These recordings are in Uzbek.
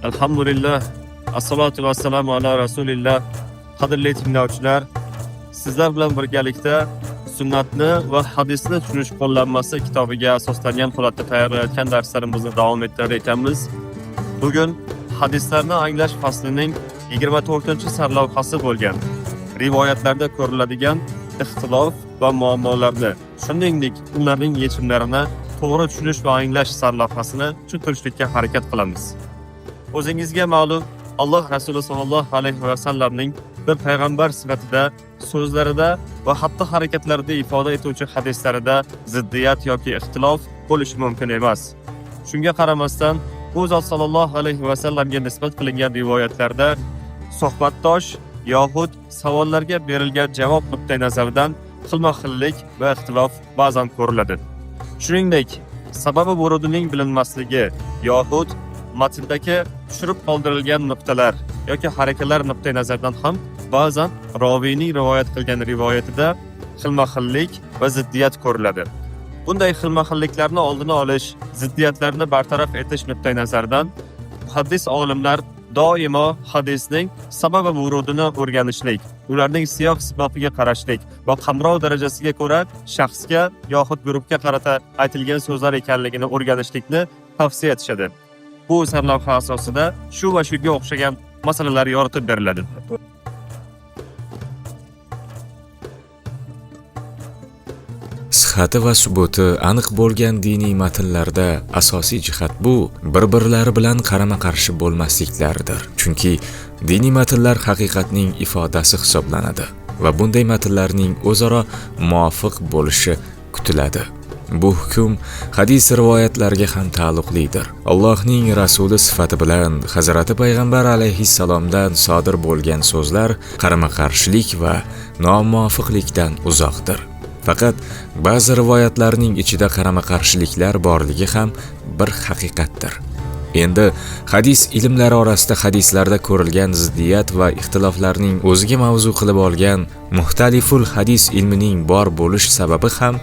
Alhamdulillah. Assalatu vassalamu ala Rasulillah. Qadrli tinglovchilar, sizlar bilan birgalikda sunnatni va hadisni tushunish qo'llanmasi kitobiga asoslangan holatda tayyorlayotgan darslarimizni davom ettirar ekanmiz. Bugun hadislarni anglash faslining 24-sarlavhasi bo'lgan rivoyatlarda ko'riladigan ixtilof va muammolarni, shuningdek ularning yechimlarini to'g'ri tushunish va anglash sarlavhasini tushuntirishga harakat qilamiz. O'zingizga ma'lum, Alloh Rasuli sallallohu alayhi va sallamning bir payg'ambar sifatida so'zlarida va hatto harakatlarida ifoda etuvchi hadislarida ziddiyat yoki ixtilof bo'lishi mumkin emas. Shunga qaramasdan, u zot sallallohu alayhi va sallamga nisbat qilingan rivoyatlarda suhbatdosh yoxud savollarga berilgan javob nuqtai nazaridan xilma-xillik va ixtilof ba'zan ko'riladi. Shuningdek, sababi vurudining bilinmasligi yoxud matndagi tushirib qoldirilgan nuqtalar yoki harakalar nuqtai nazaridan ham ba'zan roviyning rivoyat qilgan rivoyatida xilma-xillik va ziddiyat ko'riladi. Bunday xilma-xilliklarni oldini olish, ziddiyatlarni bartaraf etish nuqtai nazaridan muhaddis olimlar doimo hadisning sababi vurudini o'rganishlik, ularning siyoq siboqiga qarashlik va qamrov darajasiga ko'ra shaxsga yoxud guruhga qarata aytilgan so'zlar ekanligini o'rganishlikni tavsiya etishadi. Bu sarlavha asosida shu va shunga o'xshagan masalalar yoritib beriladi. Sihhati va subuti aniq bo'lgan diniy matnlarda asosiy jihat bu bir-birlari bilan qarama-qarshi bo'lmasliklaridir. Chunki diniy matnlar haqiqatning ifodasi hisoblanadi va bunday matnlarning o'zaro muvofiq bo'lishi kutiladi. Bu hukm hadis rivoyatlariga ham taalluqlidir. Allohning rasuli sifati bilan Hazrati payg'ambar alayhissalomdan sodir bo'lgan so'zlar qarama-qarshilik va nomuvofiqlikdan uzoqdir. Faqat ba'zi rivoyatlarning ichida qarama-qarshiliklar borligi ham bir haqiqatdir. Endi hadis ilmlari orasida hadislarda ko'rilgan ziddiyat va ixtiloflarning o'ziga mavzu qilib olgan muxtaliful hadis ilmining bor bo'lish sababi ham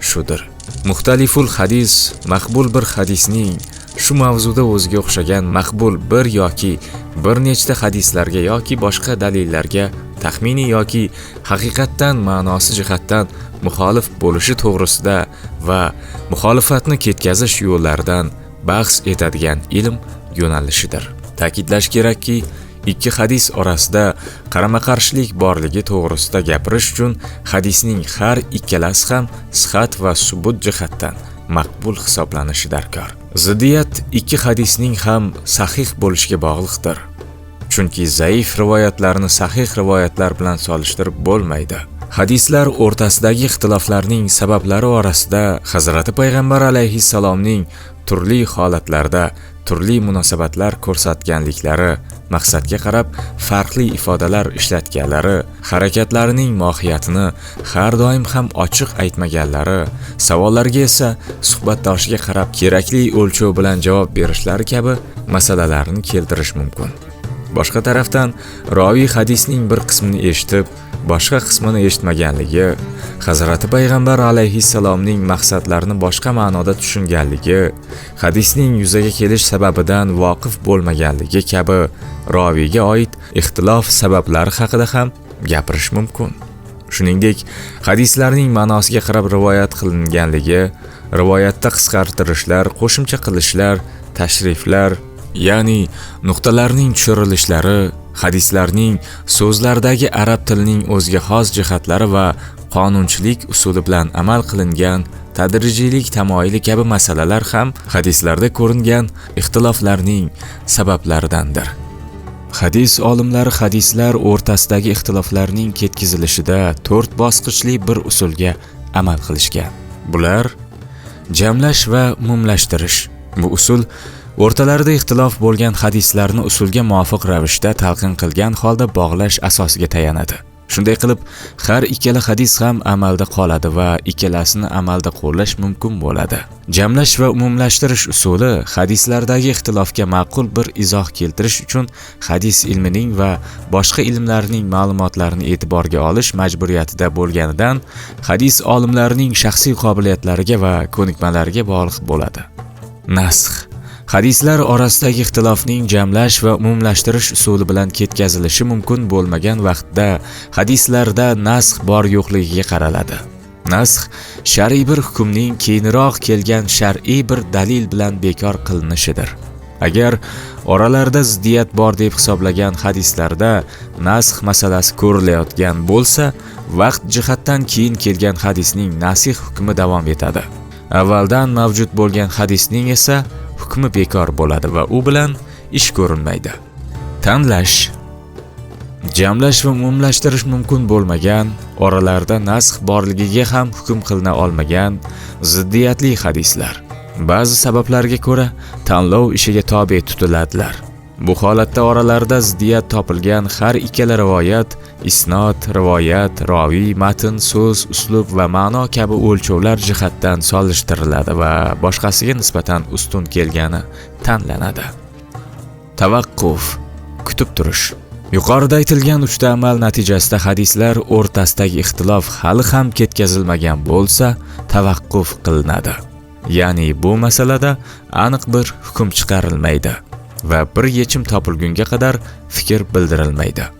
shudir. Muxtaliful hadis maqbul bir hadisning shu mavzuda o'ziga o'xshagan maqbul bir yoki bir nechta hadislarga yoki boshqa dalillarga taxminiy yoki haqiqatdan ma'nosi jihatdan muxolif bo'lishi to'g'risida va muxolifatni ketkazish yo'llaridan bahs etadigan ilm yo'nalishidir. Ta'kidlash kerakki, ikki hadis orasida qarama-qarshilik borligi to'g'risida gapirish uchun hadisning har ikkalasi ham sihhat va subut jihatdan maqbul hisoblanishi darkor. Ziddiyat ikki hadisning ham sahih bo'lishiga bog'liqdir. Chunki zaif rivoyatlarni sahih rivoyatlar bilan solishtirib bo'lmaydi. Hadislar o'rtasidagi ixtiloflarning sabablari orasida Hazrati payg'ambar alayhissalomning turli holatlarda turli munosabatlar ko'rsatganliklari, maqsadga qarab farqli ifodalar ishlatganlari, harakatlarining mohiyatini har doim ham ochiq aytmaganlari, savollarga esa suhbatdoshiga qarab kerakli o'lchov bilan javob berishlari kabi masalalarni keltirish mumkin. Boshqa tarafdan, roviy hadisning bir qismini eshitib, boshqa qismini eshitmaganligi, Hazrati payg'ambar alayhissalomning maqsadlarini boshqa ma'noda tushunganligi, hadisning yuzaga kelish sababidan voqif bo'lmaganligi kabi roviyga oid ixtilof sabablari haqida ham gapirish mumkin. Shuningdek, hadislarning ma'nosiga qarab rivoyat qilinganligi, rivoyatda qisqartirishlar, qo'shimcha qilishlar, tashriflar, ya'ni nuqtalarning tushirilishlari, hadislarning so'zlardagi arab tilining o'ziga xos jihatlari va qonunchilik usuli bilan amal qilingan tadrijiylik tamoyili kabi masalalar ham hadislarda ko'ringan ixtiloflarning sabablaridandir. Hadis olimlari hadislar o'rtasidagi ixtiloflarning ketkazilishida 4 bosqichli bir usulga amal qilishgan. Bular jamlash va umumlashtirish. Bu usul o'rtalarida ixtilof bo'lgan hadislarni usulga muvofiq ravishda talqin qilgan holda bog'lash asosiga tayanadi. Shunday qilib, har ikkala hadis ham amalda qoladi va ikkalasini amalda qo'llash mumkin bo'ladi. Jamlash va umumlashtirish usuli hadislardagi ixtilofga ma'qul bir izoh keltirish uchun hadis ilmining va boshqa ilmlarning ma'lumotlarini e'tiborga olish majburiyatida bo'lganidan hadis olimlarining shaxsiy qobiliyatlariga va ko'nikmalariga bog'liq bo'ladi. Nasx Hadislar orasidagi ixtilofning jamlash va umumlashtirish usuli bilan ketkazilishi mumkin bo'lmagan vaqtda hadislarda nasx bor yo'qligiga qaraladi. Nasx shar'iy bir hukmning keyinroq kelgan shar'iy bir dalil bilan bekor qilinishidir. Agar oralarda ziddiyat bor deb hisoblagan hadislarda nasx masalasi ko'rilayotgan bo'lsa, vaqt jihatdan keyin kelgan hadisning nasix hukmi davom etadi. Avvaldan mavjud bo'lgan hadisning esa hukmi bekor bo'ladi va u bilan ish ko'rinmaydi. Tanlash, jamlash va umumlashtirish mumkin bo'lmagan, oralarda nasx borligiga ham hukm qilina olmagan ziddiyatli hadislar ba'zi sabablarga ko'ra tanlov ishiga tobe tutiladilar. Bu holatda oralarda ziddiyat topilgan har ikkala rivoyat, isnod, rivoyat, roviy, matn, so'z, uslub va ma'no kabi o'lchovlar jihatdan solishtiriladi va boshqasiga nisbatan ustun kelgani tanlanadi. Tavaqquf, kutib turish. Yuqorida aytilgan 3 ta amal natijasida hadislar o'rtasidagi ixtilof hali ham ketkazilmagan bo'lsa, tavaqquf qilinadi. Ya'ni bu masalada aniq bir hukm chiqarilmaydi va bir yechim topilgunga qadar fikr bildirilmaydi.